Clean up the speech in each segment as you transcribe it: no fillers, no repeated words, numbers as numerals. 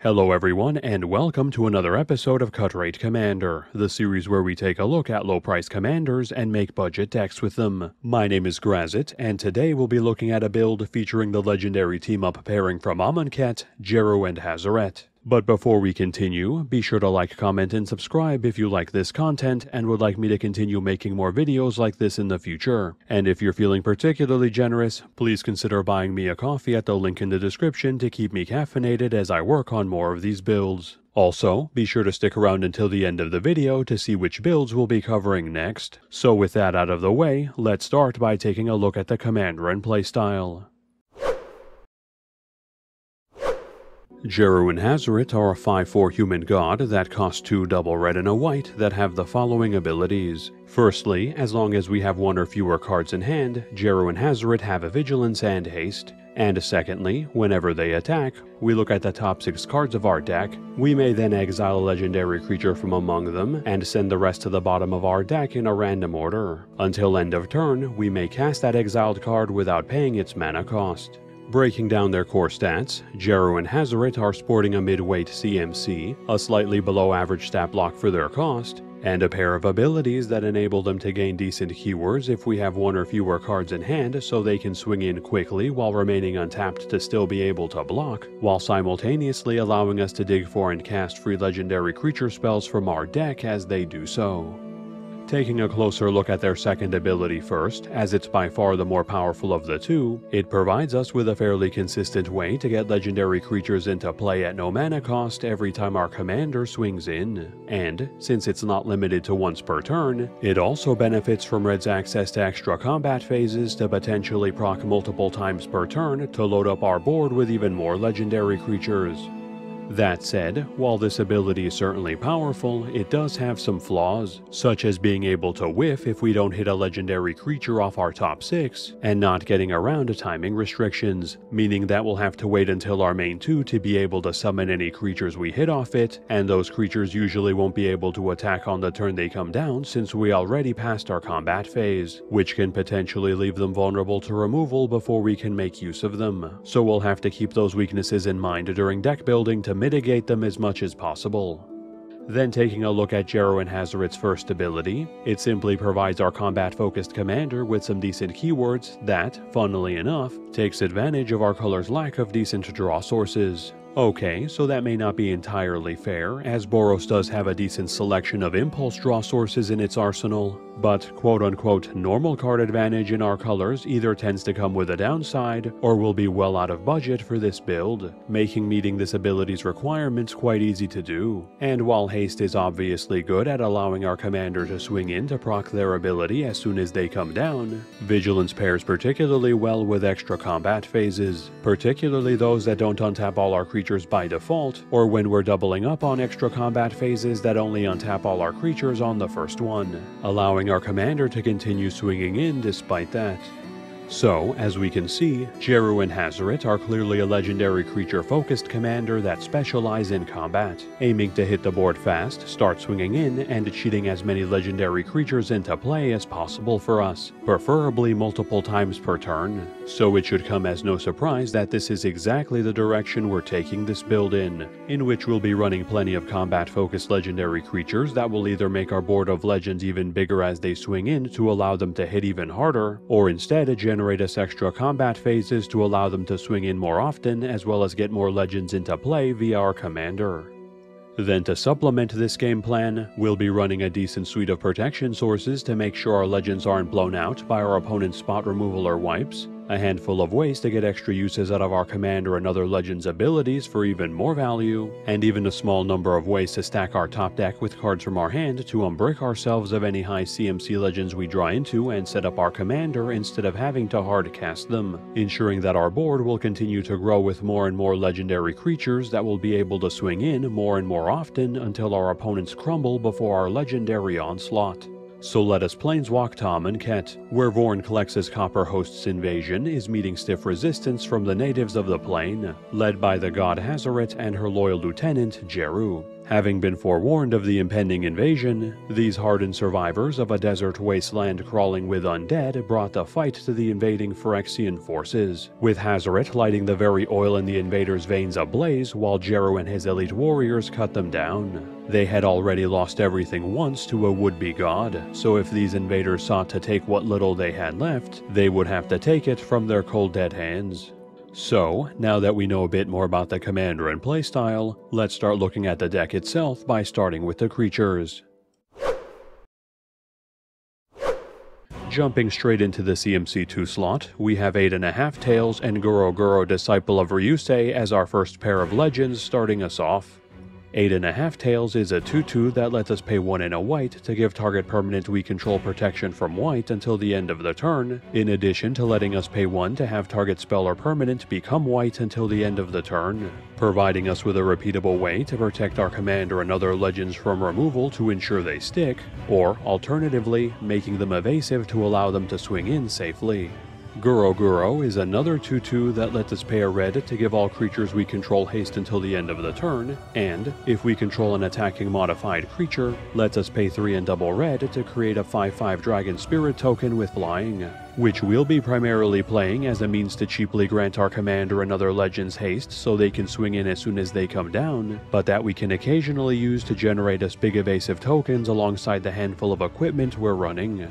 Hello everyone, and welcome to another episode of Cut Rate Commander, the series where we take a look at low-price commanders and make budget decks with them. My name is Grazzet, and today we'll be looking at a build featuring the legendary team-up pairing from Amonkhet, Djeru and Hazoret. But before we continue, be sure to like, comment, and subscribe if you like this content and would like me to continue making more videos like this in the future. And if you're feeling particularly generous, please consider buying me a coffee at the link in the description to keep me caffeinated as I work on more of these builds. Also, be sure to stick around until the end of the video to see which builds we'll be covering next. So with that out of the way, let's start by taking a look at the commander and playstyle. Djeru and Hazoret are a 5/4 human god that costs 2 double red and a white that have the following abilities. Firstly, as long as we have 1 or fewer cards in hand, Djeru and Hazoret have a vigilance and haste. And secondly, whenever they attack, we look at the top 6 cards of our deck. We may then exile a legendary creature from among them and send the rest to the bottom of our deck in a random order. Until end of turn, we may cast that exiled card without paying its mana cost. Breaking down their core stats, Djeru and Hazoret are sporting a mid-weight CMC, a slightly below average stat block for their cost, and a pair of abilities that enable them to gain decent keywords if we have 1 or fewer cards in hand so they can swing in quickly while remaining untapped to still be able to block, while simultaneously allowing us to dig for and cast free legendary creature spells from our deck as they do so. Taking a closer look at their second ability first, as it's by far the more powerful of the two, it provides us with a fairly consistent way to get legendary creatures into play at no mana cost every time our commander swings in. And, since it's not limited to once per turn, it also benefits from Red's access to extra combat phases to potentially proc multiple times per turn to load up our board with even more legendary creatures. That said, while this ability is certainly powerful, it does have some flaws, such as being able to whiff if we don't hit a legendary creature off our top 6, and not getting around to timing restrictions, meaning that we'll have to wait until our main 2 to be able to summon any creatures we hit off it, and those creatures usually won't be able to attack on the turn they come down since we already passed our combat phase, which can potentially leave them vulnerable to removal before we can make use of them. So we'll have to keep those weaknesses in mind during deck building to mitigate them as much as possible. Then taking a look at Djeru and Hazoret's first ability, it simply provides our combat-focused commander with some decent keywords that, funnily enough, takes advantage of our color's lack of decent draw sources. Okay, so that may not be entirely fair, as Boros does have a decent selection of impulse draw sources in its arsenal, but quote-unquote normal card advantage in our colors either tends to come with a downside or will be well out of budget for this build, making meeting this ability's requirements quite easy to do. And while haste is obviously good at allowing our commander to swing in to proc their ability as soon as they come down, vigilance pairs particularly well with extra combat phases, particularly those that don't untap all our creatures by default, or when we're doubling up on extra combat phases that only untap all our creatures on the first one, allowing our commander to continue swinging in despite that. So, as we can see, Djeru and Hazoret are clearly a legendary creature-focused commander that specialize in combat, aiming to hit the board fast, start swinging in, and cheating as many legendary creatures into play as possible for us, preferably multiple times per turn. So it should come as no surprise that this is exactly the direction we're taking this build in which we'll be running plenty of combat-focused legendary creatures that will either make our board of legends even bigger as they swing in to allow them to hit even harder, or instead generate us extra combat phases to allow them to swing in more often as well as get more legends into play via our commander. Then to supplement this game plan, we'll be running a decent suite of protection sources to make sure our legends aren't blown out by our opponent's spot removal or wipes, a handful of ways to get extra uses out of our commander and other legends' abilities for even more value, and even a small number of ways to stack our top deck with cards from our hand to unbrick ourselves of any high CMC legends we draw into and set up our commander instead of having to hard cast them, ensuring that our board will continue to grow with more and more legendary creatures that will be able to swing in more and more often until our opponents crumble before our legendary onslaught. So let us planeswalk to Amonkhet, where Vorn Kalex's Copper Host's invasion is meeting stiff resistance from the natives of the plane, led by the God Hazoret and her loyal lieutenant, Djeru. Having been forewarned of the impending invasion, these hardened survivors of a desert wasteland crawling with undead brought the fight to the invading Phyrexian forces, with Hazoret lighting the very oil in the invaders' veins ablaze while Djeru and his elite warriors cut them down. They had already lost everything once to a would-be god, so if these invaders sought to take what little they had left, they would have to take it from their cold dead hands. So, now that we know a bit more about the commander and playstyle, let's start looking at the deck itself by starting with the creatures. Jumping straight into the CMC2 slot, we have 8.5 Tails and Guro Disciple of Ryusei as our first pair of legends starting us off. 8.5 Tails is a 2/2 that lets us pay 1 and a white to give target permanent we control protection from white until the end of the turn, in addition to letting us pay 1 to have target spell or permanent become white until the end of the turn, providing us with a repeatable way to protect our commander and other legends from removal to ensure they stick, or alternatively, making them evasive to allow them to swing in safely. Guro is another 2/2 that lets us pay a red to give all creatures we control haste until the end of the turn, and, if we control an attacking modified creature, lets us pay 3 and double red to create a 5/5 Dragon Spirit token with flying, which we'll be primarily playing as a means to cheaply grant our commander and other legends haste so they can swing in as soon as they come down, but that we can occasionally use to generate us big evasive tokens alongside the handful of equipment we're running.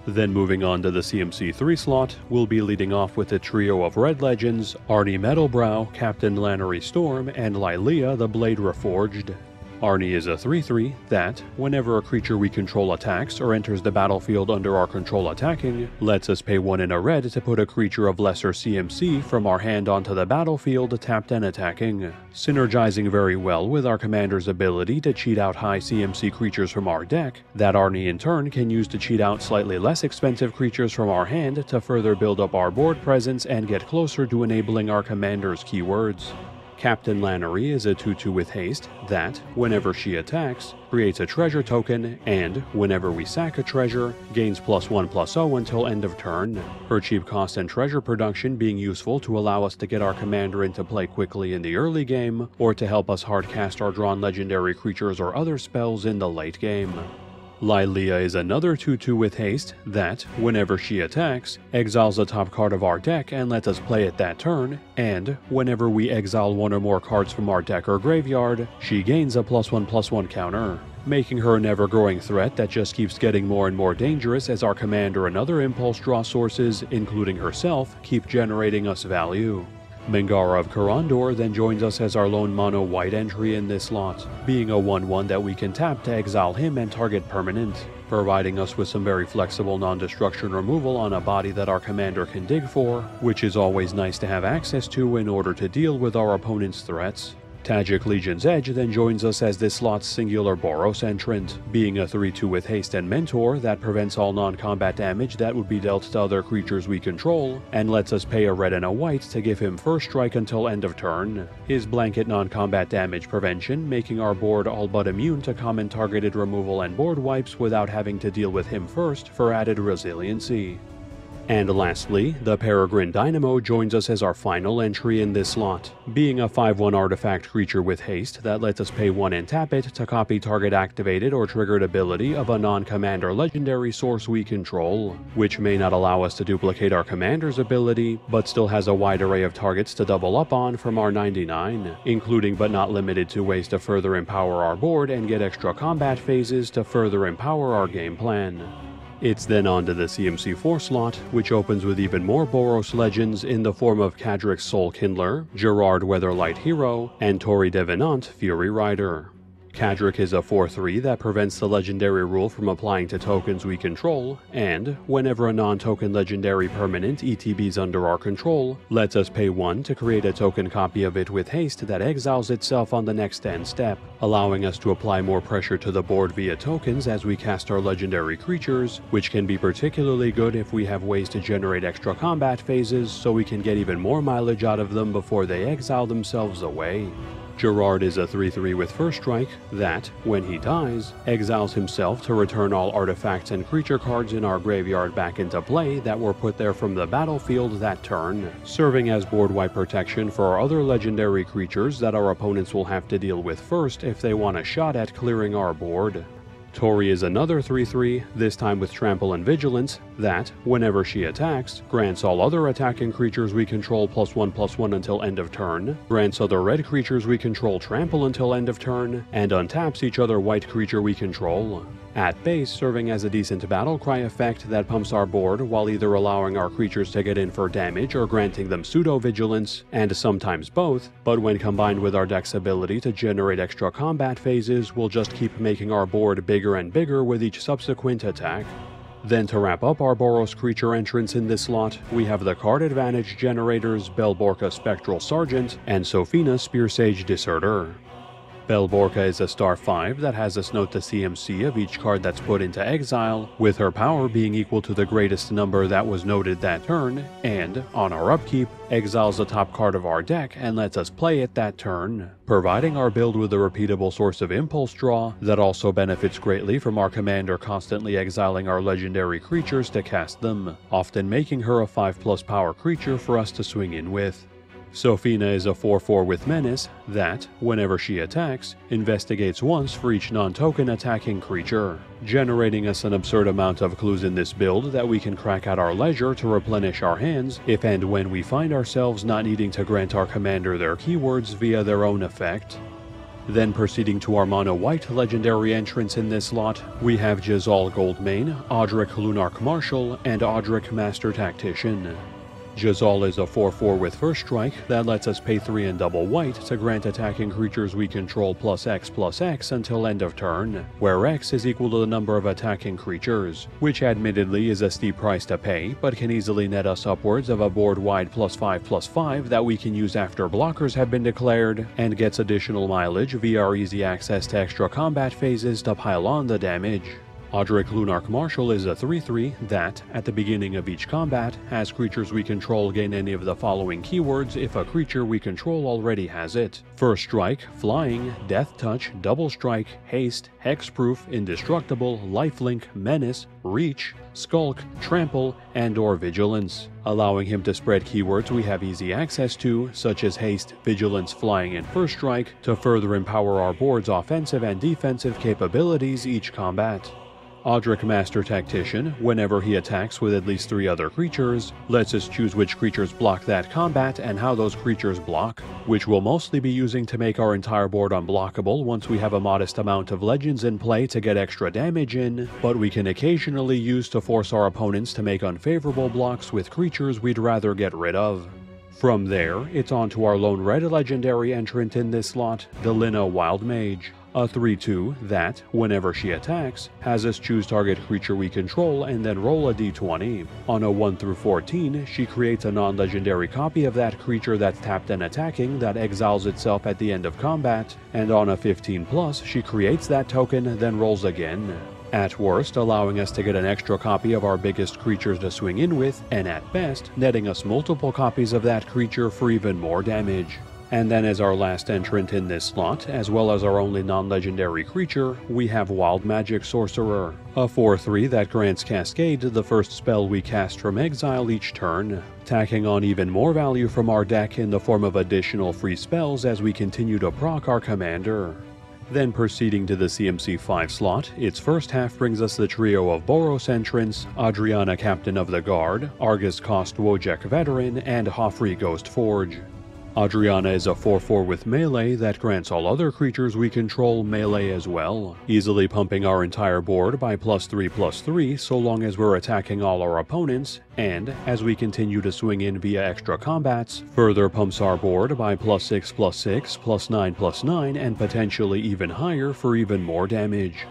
Then moving on to the CMC3 slot, we'll be leading off with a trio of red legends, Arnie Metalbrow, Captain Lannery Storm, and Lylea the Blade Reforged. Arnie is a 3/3 that, whenever a creature we control attacks or enters the battlefield under our control attacking, lets us pay 1 and a red to put a creature of lesser CMC from our hand onto the battlefield tapped and attacking, synergizing very well with our commander's ability to cheat out high CMC creatures from our deck, that Arnie in turn can use to cheat out slightly less expensive creatures from our hand to further build up our board presence and get closer to enabling our commander's keywords. Captain Lannery is a 2/2 with haste that, whenever she attacks, creates a treasure token, and, whenever we sack a treasure, gains +1/+0 until end of turn, her cheap cost and treasure production being useful to allow us to get our commander into play quickly in the early game, or to help us hardcast our drawn legendary creatures or other spells in the late game. Lylea is another 2/2 with haste that, whenever she attacks, exiles the top card of our deck and lets us play it that turn, and, whenever we exile 1 or more cards from our deck or graveyard, she gains a +1/+1 counter, making her an ever-growing threat that just keeps getting more and more dangerous as our commander and other impulse draw sources, including herself, keep generating us value. Mangara of Karandor then joins us as our lone mono white entry in this slot, being a 1/1 that we can tap to exile him and target permanent, providing us with some very flexible non-destruction removal on a body that our commander can dig for, which is always nice to have access to in order to deal with our opponent's threats. Tajik Legion's Edge then joins us as this slot's singular Boros entrant, being a 3/2 with haste and mentor that prevents all non-combat damage that would be dealt to other creatures we control, and lets us pay a red and a white to give him first strike until end of turn, his blanket non-combat damage prevention making our board all but immune to common targeted removal and board wipes without having to deal with him first for added resiliency. And lastly, the Peregrine Dynamo joins us as our final entry in this slot, being a 5/1 artifact creature with haste that lets us pay 1 and tap it to copy target activated or triggered ability of a non-commander legendary source we control, which may not allow us to duplicate our commander's ability, but still has a wide array of targets to double up on from our 99, including but not limited to ways to further empower our board and get extra combat phases to further empower our game plan. It's then on to the CMC4 slot, which opens with even more Boros legends in the form of Kadric's Soul Kindler, Gerard Weatherlight Hero, and Tori Devenant Fury Rider. Kadric is a 4/3 that prevents the legendary rule from applying to tokens we control, and, whenever a non-token legendary permanent ETBs under our control, lets us pay 1 to create a token copy of it with haste that exiles itself on the next end step, allowing us to apply more pressure to the board via tokens as we cast our legendary creatures, which can be particularly good if we have ways to generate extra combat phases so we can get even more mileage out of them before they exile themselves away. Gerard is a 3/3 with first strike that, when he dies, exiles himself to return all artifacts and creature cards in our graveyard back into play that were put there from the battlefield that turn, serving as board wipe protection for our other legendary creatures that our opponents will have to deal with first if they want a shot at clearing our board. Tori is another 3/3, this time with Trample and Vigilance, that, whenever she attacks, grants all other attacking creatures we control +1/+1 until end of turn, grants other red creatures we control Trample until end of turn, and untaps each other white creature we control. At base, serving as a decent battlecry effect that pumps our board while either allowing our creatures to get in for damage or granting them pseudo-vigilance, and sometimes both, but when combined with our deck's ability to generate extra combat phases, we'll just keep making our board bigger and bigger with each subsequent attack. Then to wrap up our Boros creature entrance in this slot, we have the card advantage generators Belborca Spectral Sergeant and Sofina Spearsage Disserter. Belborca is a star 5 that has us note the CMC of each card that's put into exile, with her power being equal to the greatest number that was noted that turn, and, on our upkeep, exiles the top card of our deck and lets us play it that turn, providing our build with a repeatable source of impulse draw that also benefits greatly from our commander constantly exiling our legendary creatures to cast them, often making her a 5+ power creature for us to swing in with. Sofina is a 4/4 with Menace that, whenever she attacks, investigates once for each non-token attacking creature, generating us an absurd amount of clues in this build that we can crack at our leisure to replenish our hands if and when we find ourselves not needing to grant our commander their keywords via their own effect. Then proceeding to our mono-white legendary entrance in this slot, we have Jezal Goldmane, Audric Lunarch Marshal, and Audric Master Tactician. Jezal is a 4/4 with first strike that lets us pay 3 and double white to grant attacking creatures we control +X/+X until end of turn, where X is equal to the number of attacking creatures, which admittedly is a steep price to pay, but can easily net us upwards of a board-wide +5/+5 that we can use after blockers have been declared, and gets additional mileage via our easy access to extra combat phases to pile on the damage. Audric Lunarch Marshal is a 3/3 that, at the beginning of each combat, has creatures we control gain any of the following keywords if a creature we control already has it: First Strike, Flying, Death Touch, Double Strike, Haste, Hexproof, Indestructible, Lifelink, Menace, Reach, Skulk, Trample, and/or Vigilance, allowing him to spread keywords we have easy access to, such as Haste, Vigilance, Flying, and First Strike, to further empower our board's offensive and defensive capabilities each combat. Audric Master Tactician, whenever he attacks with at least 3 other creatures, lets us choose which creatures block that combat and how those creatures block, which we'll mostly be using to make our entire board unblockable once we have a modest amount of legends in play to get extra damage in, but we can occasionally use to force our opponents to make unfavorable blocks with creatures we'd rather get rid of. From there, it's on to our lone red legendary entrant in this slot, Delina Wildmage, a 3/2 that, whenever she attacks, has us choose target creature we control and then roll a d20. On a 1-14, she creates a non-legendary copy of that creature that's tapped and attacking that exiles itself at the end of combat, and on a 15+, she creates that token, then rolls again. At worst, allowing us to get an extra copy of our biggest creatures to swing in with, and at best, netting us multiple copies of that creature for even more damage. And then as our last entrant in this slot, as well as our only non-legendary creature, we have Wild Magic Sorcerer, a 4/3 that grants Cascade the first spell we cast from exile each turn, tacking on even more value from our deck in the form of additional free spells as we continue to proc our commander. Then proceeding to the CMC 5 slot, its first half brings us the trio of Boros entrants, Adriana Captain of the Guard, Argus Cost Wojek Veteran, and Hoffrey Ghost Forge. Adriana is a 4/4 with melee that grants all other creatures we control melee as well, easily pumping our entire board by +3/+3 so long as we're attacking all our opponents, and, as we continue to swing in via extra combats, further pumps our board by +6/+6, +9/+9, and potentially even higher for even more damage.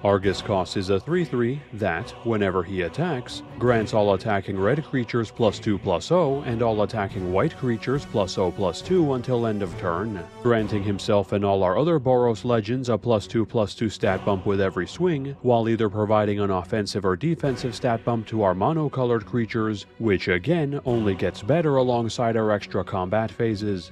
Argus Cost is a 3/3 that, whenever he attacks, grants all attacking red creatures +2/+0 and all attacking white creatures +0/+2 until end of turn, granting himself and all our other Boros legends a +2/+2 stat bump with every swing, while either providing an offensive or defensive stat bump to our mono-colored creatures, which again only gets better alongside our extra combat phases.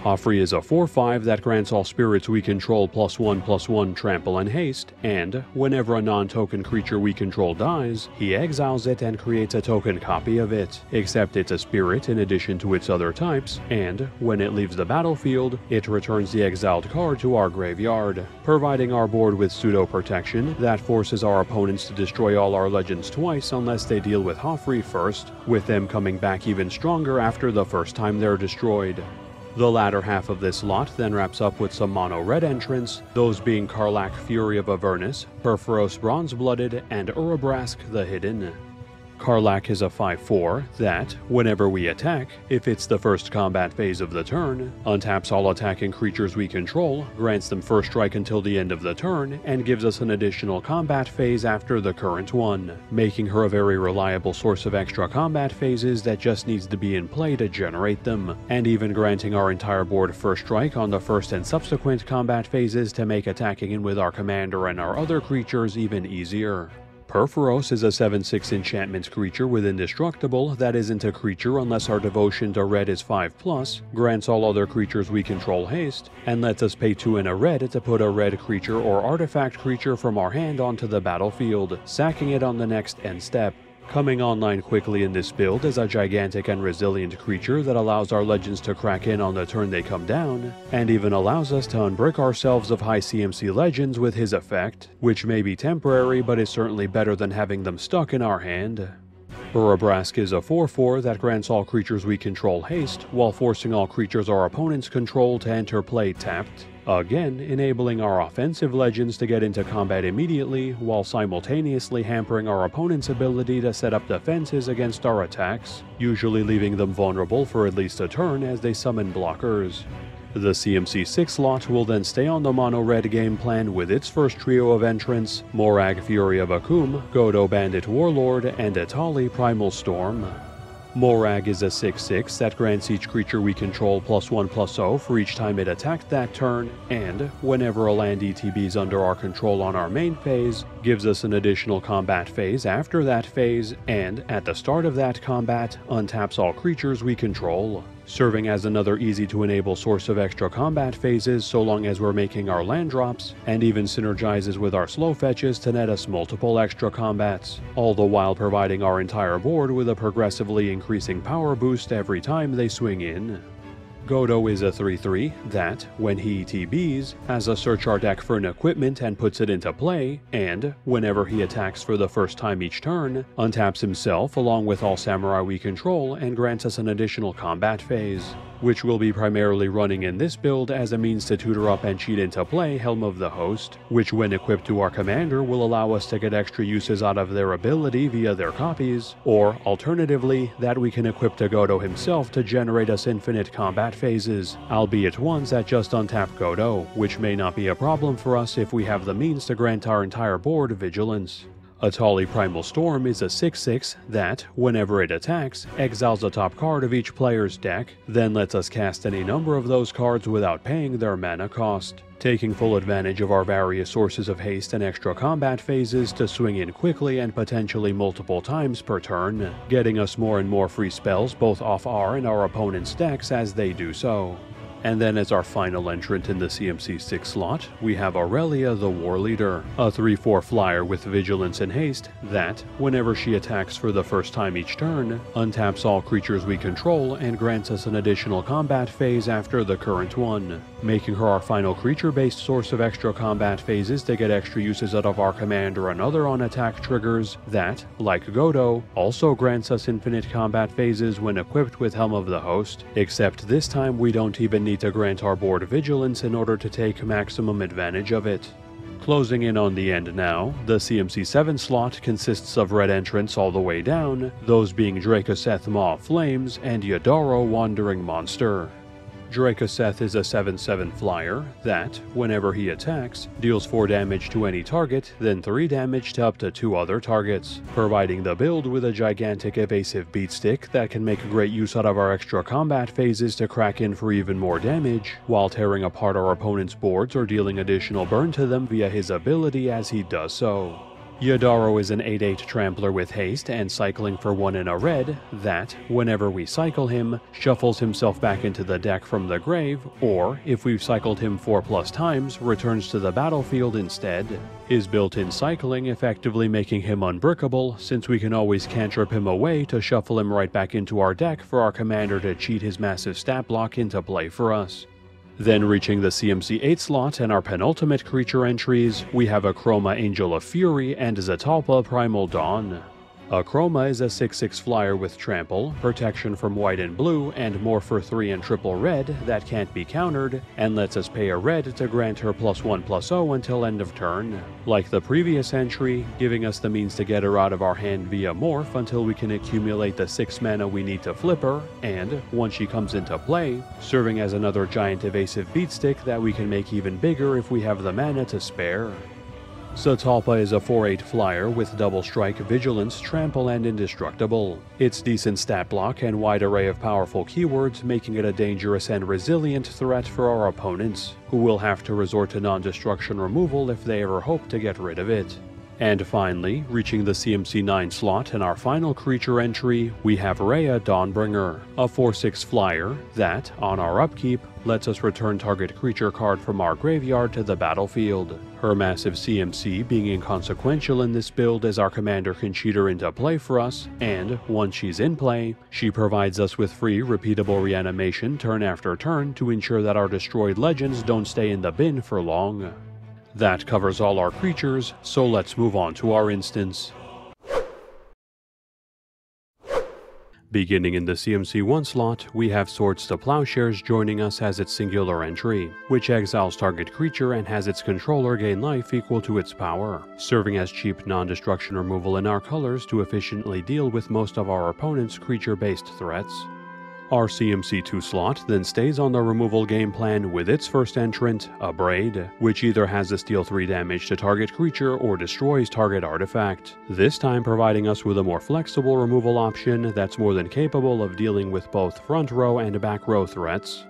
Joffrey is a 4/5 that grants all spirits we control +1/+1 trample and haste, and whenever a non-token creature we control dies, he exiles it and creates a token copy of it, except it's a spirit in addition to its other types, and when it leaves the battlefield, it returns the exiled card to our graveyard, providing our board with pseudo-protection that forces our opponents to destroy all our legends twice unless they deal with Joffrey first, with them coming back even stronger after the first time they're destroyed. The latter half of this lot then wraps up with some mono-red entrants, those being Karlach Fury of Avernus, Perforos Bronze-Blooded, and Urabrask the Hidden. Karlach is a 5/4 that, whenever we attack, if it's the first combat phase of the turn, untaps all attacking creatures we control, grants them first strike until the end of the turn, and gives us an additional combat phase after the current one, making her a very reliable source of extra combat phases that just needs to be in play to generate them, and even granting our entire board first strike on the first and subsequent combat phases to make attacking in with our commander and our other creatures even easier. Perforos is a 7/6 enchantment creature with Indestructible that isn't a creature unless our devotion to red is 5+, grants all other creatures we control haste, and lets us pay 2 and a red to put a red creature or artifact creature from our hand onto the battlefield, sacking it on the next end step. Coming online quickly in this build is a gigantic and resilient creature that allows our legends to crack in on the turn they come down, and even allows us to unbrick ourselves of high CMC legends with his effect, which may be temporary but is certainly better than having them stuck in our hand. Urabrask is a 4/4 that grants all creatures we control haste, while forcing all creatures our opponents control to enter play tapped, again enabling our offensive legends to get into combat immediately, while simultaneously hampering our opponent's ability to set up defenses against our attacks, usually leaving them vulnerable for at least a turn as they summon blockers. The CMC 6 slot will then stay on the mono-red game plan with its first trio of entrants, Morag Fury of Akum, Godo Bandit Warlord, and Etali Primal Storm. Morag is a 6/6 that grants each creature we control +1/+0 for each time it attacked that turn, and whenever a land ETBs under our control on our main phase, gives us an additional combat phase after that phase, and at the start of that combat, untaps all creatures we control, serving as another easy-to-enable source of extra combat phases so long as we're making our land drops, and even synergizes with our slow fetches to net us multiple extra combats, all the while providing our entire board with a progressively increasing power boost every time they swing in. Godo is a 3/3 that, when he ETBs, has a search our deck for an equipment and puts it into play, and, whenever he attacks for the first time each turn, untaps himself along with all samurai we control and grants us an additional combat phase, which will be primarily running in this build as a means to tutor up and cheat into play Helm of the Host, which when equipped to our commander will allow us to get extra uses out of their ability via their copies, or alternatively, that we can equip to Godo himself to generate us infinite combat phases, albeit ones that just untap Godo, which may not be a problem for us if we have the means to grant our entire board vigilance. Etali Primal Storm is a 6/6 that, whenever it attacks, exiles the top card of each player's deck, then lets us cast any number of those cards without paying their mana cost, taking full advantage of our various sources of haste and extra combat phases to swing in quickly and potentially multiple times per turn, getting us more and more free spells both off our and our opponent's decks as they do so. And then as our final entrant in the CMC 6 slot, we have Aurelia the War Leader, a 3/4 flyer with vigilance and haste that, whenever she attacks for the first time each turn, untaps all creatures we control and grants us an additional combat phase after the current one, making her our final creature-based source of extra combat phases to get extra uses out of our commander and other on-attack triggers that, like Godo, also grants us infinite combat phases when equipped with Helm of the Host, except this time we don't even need to grant our board vigilance in order to take maximum advantage of it. Closing in on the end now, the CMC 7 slot consists of red entrants all the way down, those being Drakoseth Maw of Flames and Yadaro Wandering Monster. Drakoseth is a 7/7 flyer that, whenever he attacks, deals 4 damage to any target, then 3 damage to up to 2 other targets, providing the build with a gigantic evasive beatstick that can make great use out of our extra combat phases to crack in for even more damage, while tearing apart our opponent's boards or dealing additional burn to them via his ability as he does so. Yadaro is an 8/8 trampler with haste and cycling for 1 and a red that, whenever we cycle him, shuffles himself back into the deck from the grave, or, if we've cycled him 4+ times, returns to the battlefield instead. His built-in cycling effectively making him unbrickable, since we can always cantrip him away to shuffle him right back into our deck for our commander to cheat his massive stat block into play for us. Then reaching the CMC 8 slot and our penultimate creature entries, we have Akroma Angel of Fury and Zetalpa Primal Dawn. Akroma is a 6/6 flyer with trample, protection from white and blue, and more for 3 and triple red that can't be countered, and lets us pay a red to grant her +1/+0 until end of turn. Like the previous entry, giving us the means to get her out of our hand via morph until we can accumulate the 6 mana we need to flip her, and, once she comes into play, serving as another giant evasive beatstick that we can make even bigger if we have the mana to spare. Zetalpa is a 4/8 flyer with double strike, vigilance, trample, and indestructible. Its decent stat block and wide array of powerful keywords making it a dangerous and resilient threat for our opponents, who will have to resort to non-destruction removal if they ever hope to get rid of it. And finally, reaching the CMC 9 slot and our final creature entry, we have Rhea Dawnbringer, a 4/6 flyer that, on our upkeep, lets us return target creature card from our graveyard to the battlefield. Her massive CMC being inconsequential in this build as our commander can cheat her into play for us, and, once she's in play, she provides us with free repeatable reanimation turn after turn to ensure that our destroyed legends don't stay in the bin for long. That covers all our creatures, so let's move on to our instance. Beginning in the CMC 1 slot, we have Swords to Plowshares joining us as its singular entry, which exiles target creature and has its controller gain life equal to its power, serving as cheap non-destruction removal in our colors to efficiently deal with most of our opponent's creature-based threats. Our CMC 2 slot then stays on the removal game plan with its first entrant, Abrade, which either has us deal 3 damage to target creature or destroys target artifact, this time providing us with a more flexible removal option that's more than capable of dealing with both front row and back row threats.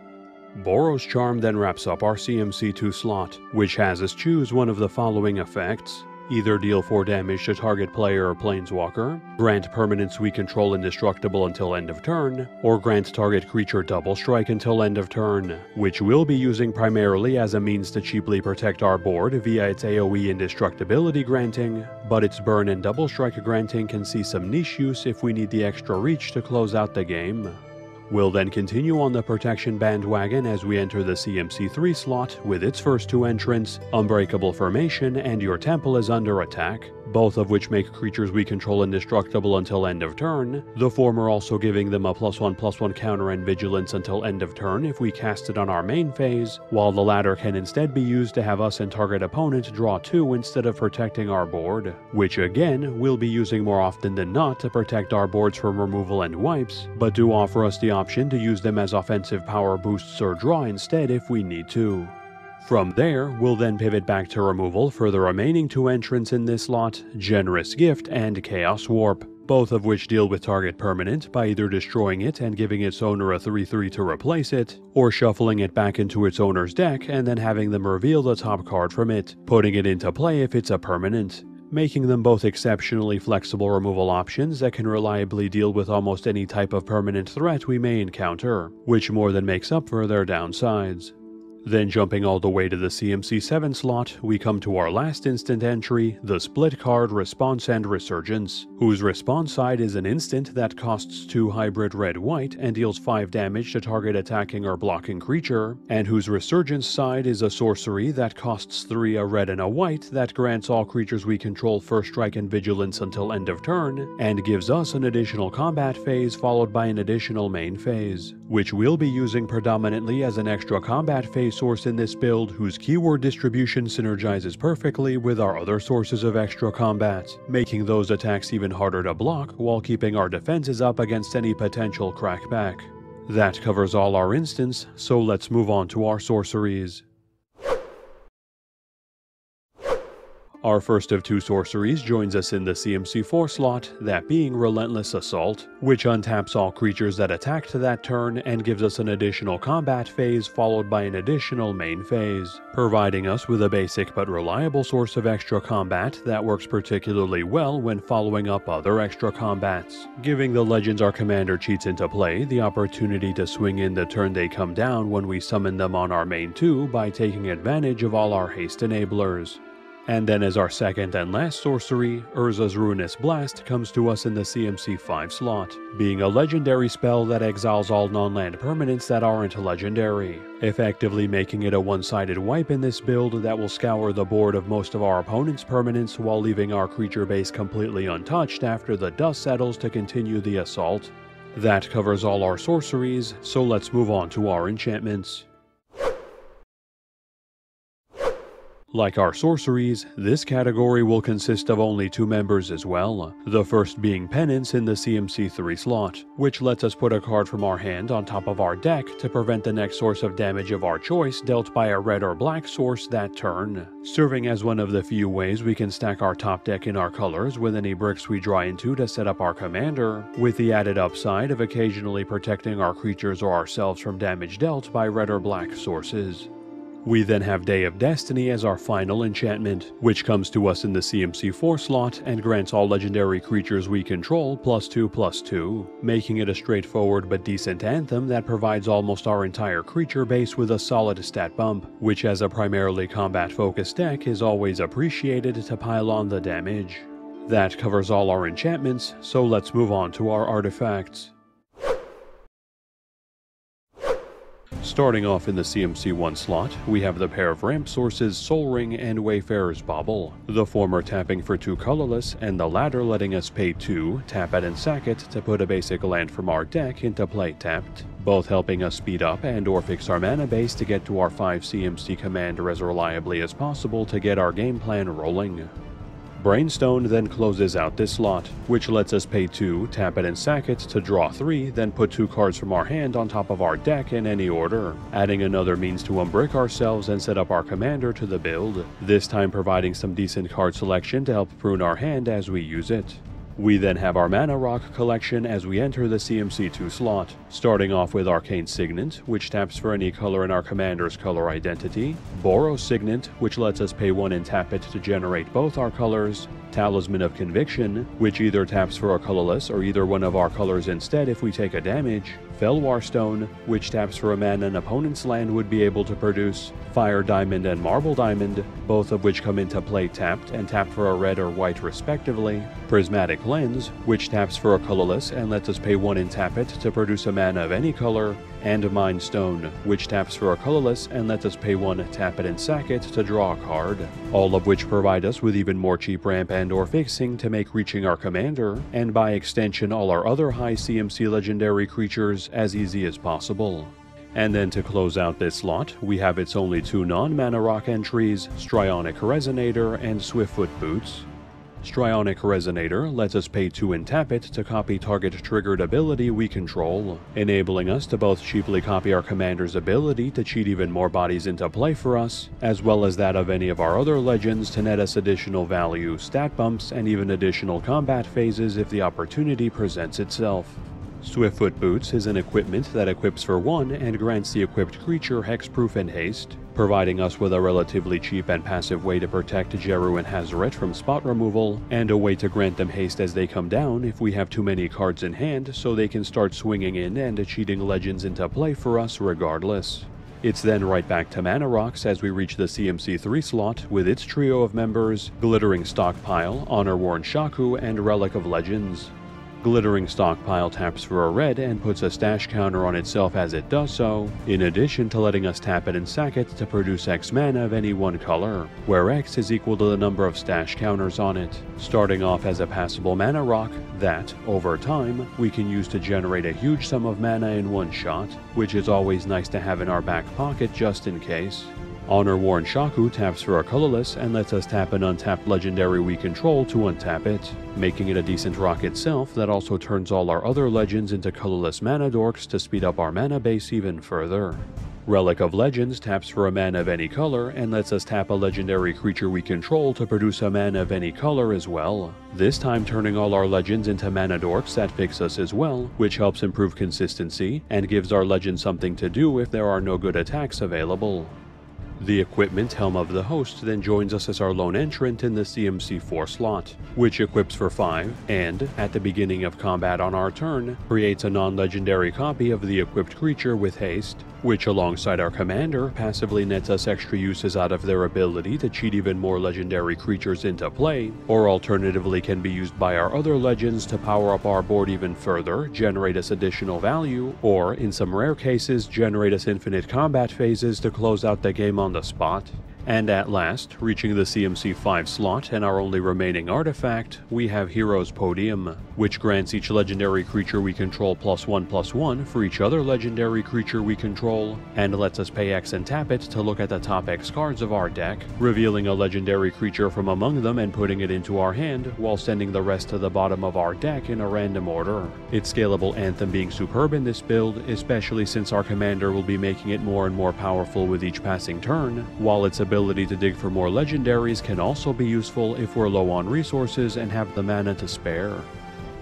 Boros Charm then wraps up our CMC 2 slot, which has us choose one of the following effects. Either deal 4 damage to target player or planeswalker, grant permanents we control indestructible until end of turn, or grant target creature double strike until end of turn, which we'll be using primarily as a means to cheaply protect our board via its AoE indestructibility granting, but its burn and double strike granting can see some niche use if we need the extra reach to close out the game. We'll then continue on the protection bandwagon as we enter the CMC 3 slot with its first 2 entrants, Unbreakable Formation and Your Temple is Under Attack, both of which make creatures we control indestructible until end of turn, the former also giving them a +1/+1 counter and vigilance until end of turn if we cast it on our main phase, while the latter can instead be used to have us and target opponent draw 2 instead of protecting our board, which again we'll be using more often than not to protect our boards from removal and wipes, but do offer us the option to use them as offensive power boosts or draw instead if we need to. From there, we'll then pivot back to removal for the remaining 2 entrants in this slot, Generous Gift and Chaos Warp, both of which deal with target permanent by either destroying it and giving its owner a 3/3 to replace it, or shuffling it back into its owner's deck and then having them reveal the top card from it, putting it into play if it's a permanent, making them both exceptionally flexible removal options that can reliably deal with almost any type of permanent threat we may encounter, which more than makes up for their downsides. Then jumping all the way to the CMC 7 slot, we come to our last instant entry, the split card Response and Resurgence, whose response side is an instant that costs 2 hybrid red-white and deals 5 damage to target attacking or blocking creature, and whose resurgence side is a sorcery that costs 3 a red and a white that grants all creatures we control first strike and vigilance until end of turn, and gives us an additional combat phase followed by an additional main phase, which we'll be using predominantly as an extra combat phase source in this build whose keyword distribution synergizes perfectly with our other sources of extra combat, making those attacks even harder to block while keeping our defenses up against any potential crackback. That covers all our instance, so let's move on to our sorceries. Our first of two sorceries joins us in the CMC4 slot, that being Relentless Assault, which untaps all creatures that attacked that turn and gives us an additional combat phase followed by an additional main phase, providing us with a basic but reliable source of extra combat that works particularly well when following up other extra combats, giving the legends our commander cheats into play the opportunity to swing in the turn they come down when we summon them on our main 2 by taking advantage of all our haste enablers. And then as our second and last sorcery, Urza's Ruinous Blast comes to us in the CMC5 slot, being a legendary spell that exiles all non-land permanents that aren't legendary, effectively making it a one-sided wipe in this build that will scour the board of most of our opponent's permanents while leaving our creature base completely untouched after the dust settles to continue the assault. That covers all our sorceries, so let's move on to our enchantments. Like our sorceries, this category will consist of only 2 members as well, the first being Penance in the CMC3 slot, which lets us put a card from our hand on top of our deck to prevent the next source of damage of our choice dealt by a red or black source that turn, serving as one of the few ways we can stack our top deck in our colors with any bricks we draw into to set up our commander, with the added upside of occasionally protecting our creatures or ourselves from damage dealt by red or black sources. We then have Day of Destiny as our final enchantment, which comes to us in the CMC4 slot and grants all legendary creatures we control +2/+2, making it a straightforward but decent anthem that provides almost our entire creature base with a solid stat bump, which as a primarily combat-focused deck is always appreciated to pile on the damage. That covers all our enchantments, so let's move on to our artifacts. Starting off in the CMC1 slot, we have the pair of ramp sources Soul Ring and Wayfarer's Bauble, the former tapping for 2 colorless and the latter letting us pay 2, tap it and sack it to put a basic land from our deck into play tapped, both helping us speed up and or fix our mana base to get to our 5 CMC commander as reliably as possible to get our game plan rolling. Brainstone then closes out this slot, which lets us pay 2, tap it and sack it to draw 3, then put 2 cards from our hand on top of our deck in any order, adding another means to unbrick ourselves and set up our commander to the build, this time providing some decent card selection to help prune our hand as we use it. We then have our Mana Rock collection as we enter the CMC2 slot, starting off with Arcane Signet, which taps for any color in our commander's color identity, Boros Signet, which lets us pay 1 and tap it to generate both our colors, Talisman of Conviction, which either taps for a colorless or either one of our colors instead if we take a damage, Felwar Stone, which taps for a mana an opponent's land would be able to produce, Fire Diamond and Marble Diamond, both of which come into play tapped and tap for a red or white respectively, Prismatic Lens, which taps for a colorless and lets us pay 1 and tap it to produce a mana of any color, and Mind Stone, which taps for a colorless and lets us pay 1, tap it and sack it to draw a card, all of which provide us with even more cheap ramp and or fixing to make reaching our commander, and by extension all our other high CMC legendary creatures, as easy as possible. And then to close out this slot, we have its only 2 non-Mana Rock entries, Strionic Resonator and Swiftfoot Boots. Strionic Resonator lets us pay 2 and tap it to copy target triggered ability we control, enabling us to both cheaply copy our commander's ability to cheat even more bodies into play for us, as well as that of any of our other legends to net us additional value, stat bumps, and even additional combat phases if the opportunity presents itself. Swiftfoot Boots is an equipment that equips for 1 and grants the equipped creature hexproof and haste, providing us with a relatively cheap and passive way to protect Djeru and Hazoret from spot removal, and a way to grant them haste as they come down if we have too many cards in hand so they can start swinging in and cheating legends into play for us regardless. It's then right back to Mana Rocks as we reach the CMC3 slot with its trio of members, Glittering Stockpile, Honor-Worn Shaku, and Relic of Legends. Glittering Stockpile taps for a red and puts a stash counter on itself as it does so, in addition to letting us tap it and sack it to produce X mana of any one color, where X is equal to the number of stash counters on it, starting off as a passable mana rock that, over time, we can use to generate a huge sum of mana in one shot, which is always nice to have in our back pocket just in case. Honor-Worn Shaku taps for a colorless and lets us tap an untapped legendary we control to untap it, making it a decent rock itself that also turns all our other legends into colorless mana dorks to speed up our mana base even further. Relic of Legends taps for a mana of any color and lets us tap a legendary creature we control to produce a mana of any color as well. This time turning all our legends into mana dorks that fix us as well, which helps improve consistency and gives our legends something to do if there are no good attacks available. The equipment Helm of the Host then joins us as our lone entrant in the CMC4 slot, which equips for 5 and, at the beginning of combat on our turn, creates a non-legendary copy of the equipped creature with haste, which alongside our commander passively nets us extra uses out of their ability to cheat even more legendary creatures into play, or alternatively can be used by our other legends to power up our board even further, generate us additional value, or in some rare cases generate us infinite combat phases to close out the game on the spot. And at last, reaching the CMC5 slot and our only remaining artifact, we have Hero's Podium, which grants each legendary creature we control +1/+1 for each other legendary creature we control, and lets us pay X and tap it to look at the top X cards of our deck, revealing a legendary creature from among them and putting it into our hand, while sending the rest to the bottom of our deck in a random order. Its scalable Anthem being superb in this build, especially since our commander will be making it more and more powerful with each passing turn, while its ability to dig for more legendaries can also be useful if we're low on resources and have the mana to spare.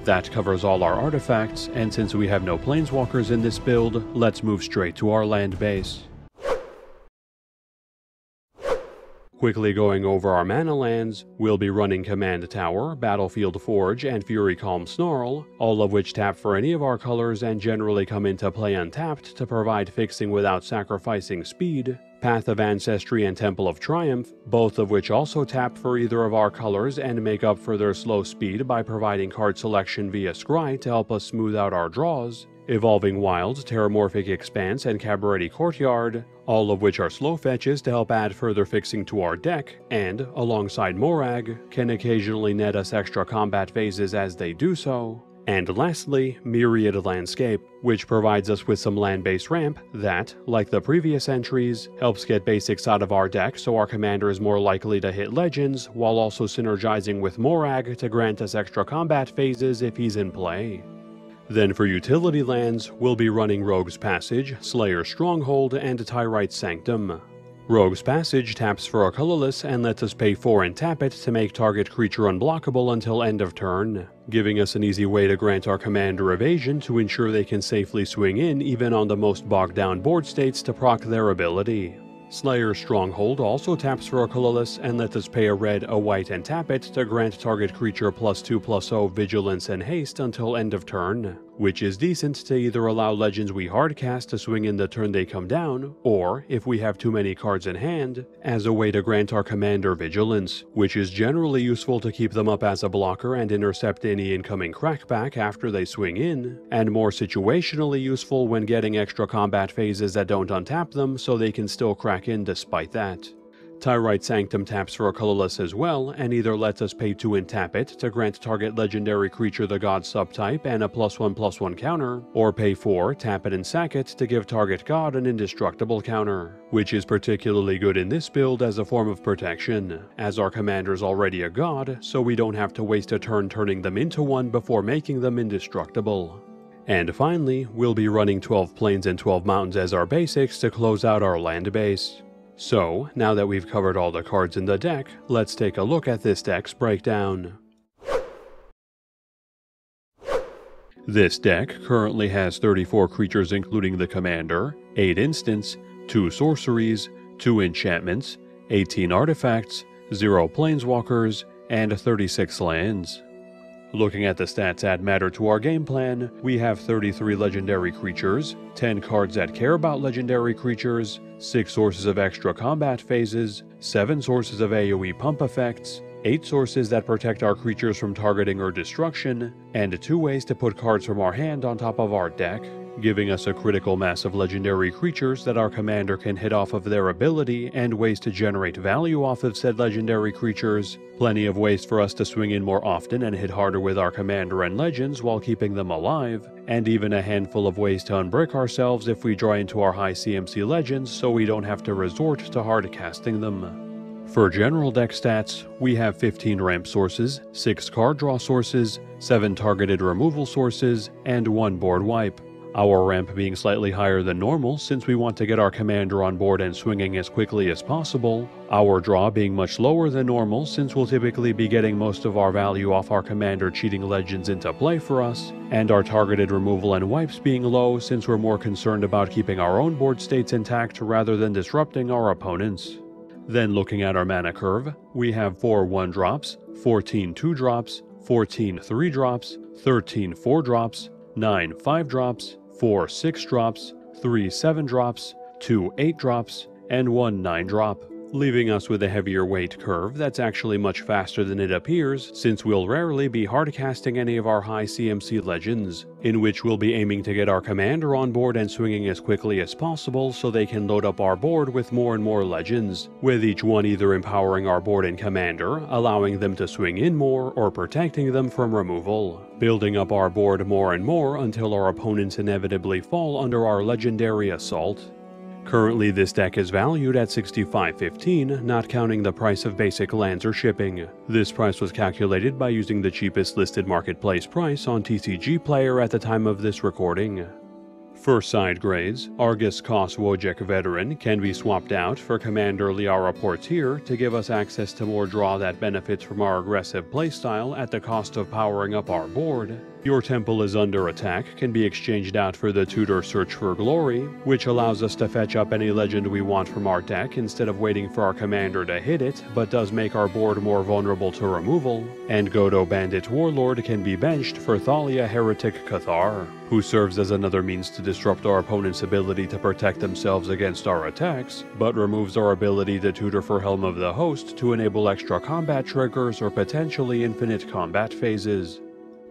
That covers all our artifacts, and since we have no planeswalkers in this build, let's move straight to our land base. Quickly going over our mana lands, we'll be running Command Tower, Battlefield Forge, and Fury Calm Snarl, all of which tap for any of our colors and generally come into play untapped to provide fixing without sacrificing speed. Path of Ancestry and Temple of Triumph, both of which also tap for either of our colors and make up for their slow speed by providing card selection via Scry to help us smooth out our draws. Evolving Wilds, Terramorphic Expanse, and Cabaretti Courtyard, all of which are slow fetches to help add further fixing to our deck, and, alongside Morag, can occasionally net us extra combat phases as they do so. And lastly, Myriad Landscape, which provides us with some land-based ramp that, like the previous entries, helps get basics out of our deck so our commander is more likely to hit legends, while also synergizing with Morag to grant us extra combat phases if he's in play. Then for utility lands, we'll be running Rogue's Passage, Slayer's Stronghold, and Tyrite's Sanctum. Rogue's Passage taps for a colorless and lets us pay 4 and tap it to make target creature unblockable until end of turn, giving us an easy way to grant our commander evasion to ensure they can safely swing in even on the most bogged down board states to proc their ability. Slayer's Stronghold also taps for a colorless and lets us pay a red, a white, and tap it to grant target creature +2/+0 vigilance and haste until end of turn, which is decent to either allow legends we hardcast to swing in the turn they come down, or, if we have too many cards in hand, as a way to grant our commander vigilance, which is generally useful to keep them up as a blocker and intercept any incoming crackback after they swing in, and more situationally useful when getting extra combat phases that don't untap them so they can still crack in despite that. Tyrite's Sanctum taps for a colorless as well, and either lets us pay 2 and tap it to grant target legendary creature the god subtype and a +1/+1 counter, or pay 4, tap it and sack it to give target god an indestructible counter, which is particularly good in this build as a form of protection, as our commander's already a god, so we don't have to waste a turn turning them into one before making them indestructible. And finally, we'll be running 12 plains and 12 mountains as our basics to close out our land base. So, now that we've covered all the cards in the deck, let's take a look at this deck's breakdown. This deck currently has 34 creatures including the commander, 8 instants, 2 sorceries, 2 enchantments, 18 artifacts, 0 planeswalkers, and 36 lands. Looking at the stats that matter to our game plan, we have 33 legendary creatures, 10 cards that care about legendary creatures, 6 sources of extra combat phases, 7 sources of AoE pump effects, 8 sources that protect our creatures from targeting or destruction, and 2 ways to put cards from our hand on top of our deck, giving us a critical mass of legendary creatures that our commander can hit off of their ability and ways to generate value off of said legendary creatures, plenty of ways for us to swing in more often and hit harder with our commander and legends while keeping them alive, and even a handful of ways to unbrick ourselves if we draw into our high CMC legends so we don't have to resort to hard casting them. For general deck stats, we have 15 ramp sources, 6 card draw sources, 7 targeted removal sources, and 1 board wipe. our ramp being slightly higher than normal since we want to get our commander on board and swinging as quickly as possible, our draw being much lower than normal since we'll typically be getting most of our value off our commander cheating legends into play for us, and our targeted removal and wipes being low since we're more concerned about keeping our own board states intact rather than disrupting our opponents. Then looking at our mana curve, we have 4 1-drops, 14 2-drops, 14 3-drops, 13 4-drops, 9 5-drops, 4 6-drops, 3 7-drops, 2 8-drops, and 1 9-drop, leaving us with a heavier weight curve that's actually much faster than it appears since we'll rarely be hardcasting any of our high CMC legends, in which we'll be aiming to get our commander on board and swinging as quickly as possible so they can load up our board with more and more legends, with each one either empowering our board and commander, allowing them to swing in more, or protecting them from removal, building up our board more and more until our opponents inevitably fall under our legendary assault. Currently this deck is valued at $65.15, not counting the price of basic lands or shipping. This price was calculated by using the cheapest listed marketplace price on TCG Player at the time of this recording. For side grades, Argus Kos Wojek Veteran can be swapped out for Commander Liara Portier to give us access to more draw that benefits from our aggressive playstyle at the cost of powering up our board. Your Temple is Under Attack can be exchanged out for the Tutor Search for Glory, which allows us to fetch up any legend we want from our deck instead of waiting for our commander to hit it, but does make our board more vulnerable to removal. And Godo Bandit Warlord can be benched for Thalia Heretic Cathar, who serves as another means to disrupt our opponent's ability to protect themselves against our attacks, but removes our ability to tutor for Helm of the Host to enable extra combat triggers or potentially infinite combat phases.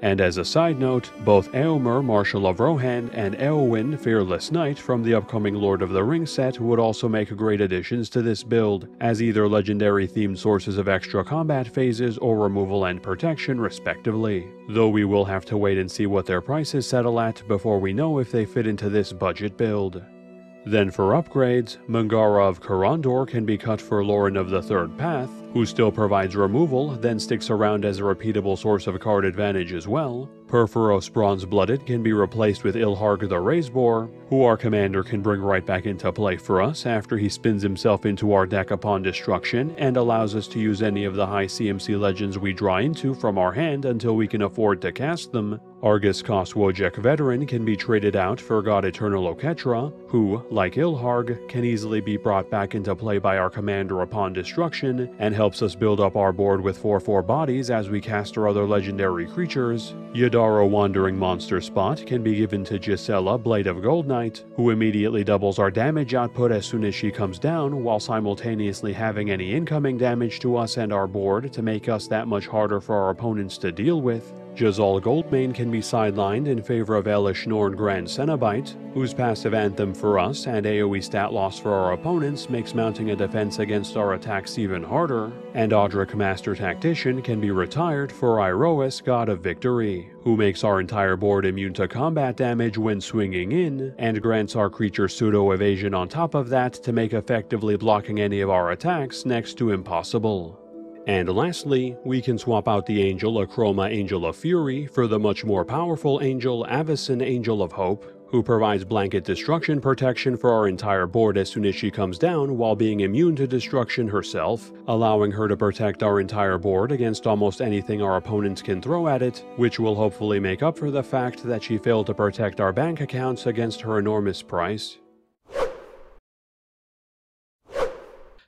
And as a side note, both Eomer, Marshal of Rohan, and Eowyn, Fearless Knight from the upcoming Lord of the Rings set would also make great additions to this build, as either legendary-themed sources of extra combat phases or removal and protection respectively, though we will have to wait and see what their prices settle at before we know if they fit into this budget build. Then for upgrades, Mangara of Karandor can be cut for Lauren of the Third Path, who still provides removal, then sticks around as a repeatable source of card advantage as well. Perforos Bronze-Blooded can be replaced with Ilharg the Razeboar, who our commander can bring right back into play for us after he spins himself into our deck upon destruction and allows us to use any of the high CMC legends we draw into from our hand until we can afford to cast them. Argus Kos Wojek Veteran can be traded out for God Eternal Oketra, who, like Ilharg, can easily be brought back into play by our commander upon destruction, and helps us build up our board with 4/4 bodies as we cast our other legendary creatures. Yadaro Wandering Monster Spot can be given to Gisela, Blade of Gold Knight, who immediately doubles our damage output as soon as she comes down, while simultaneously having any incoming damage to us and our board to make us that much harder for our opponents to deal with. Jazal Goldmane can be sidelined in favor of Elish Norn Grand Cenobite, whose passive Anthem for us and AoE stat loss for our opponents makes mounting a defense against our attacks even harder, and Audric Master Tactician can be retired for Iroas God of Victory, who makes our entire board immune to combat damage when swinging in, and grants our creature pseudo-evasion on top of that to make effectively blocking any of our attacks next to impossible. And lastly, we can swap out the Angel Akroma Angel of Fury for the much more powerful Angel Avacyn Angel of Hope, who provides blanket destruction protection for our entire board as soon as she comes down while being immune to destruction herself, allowing her to protect our entire board against almost anything our opponents can throw at it, which will hopefully make up for the fact that she failed to protect our bank accounts against her enormous price.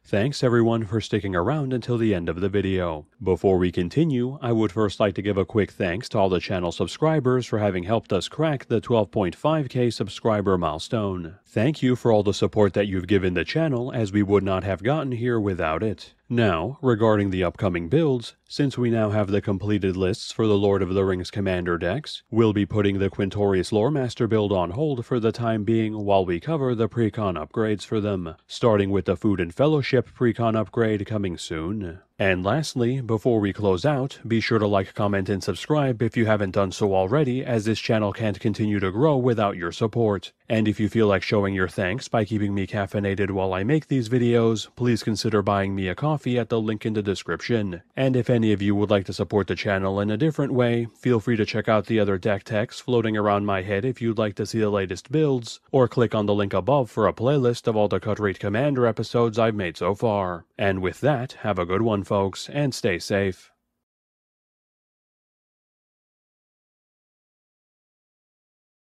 Thanks everyone for sticking around until the end of the video. Before we continue, I would first like to give a quick thanks to all the channel subscribers for having helped us crack the 12.5k subscriber milestone. Thank you for all the support that you've given the channel, as we would not have gotten here without it. Now, regarding the upcoming builds, since we now have the completed lists for the Lord of the Rings Commander decks, we'll be putting the Quintorius Loremaster build on hold for the time being while we cover the precon upgrades for them, starting with the Food and Fellowship precon upgrade coming soon. And lastly, before we close out, be sure to like, comment, and subscribe if you haven't done so already, as this channel can't continue to grow without your support. And if you feel like showing your thanks by keeping me caffeinated while I make these videos, please consider buying me a coffee at the link in the description. And if any of you would like to support the channel in a different way, feel free to check out the other deck techs floating around my head if you'd like to see the latest builds, or click on the link above for a playlist of all the Cut Rate Commander episodes I've made so far. And with that, have a good one, folks, and stay safe.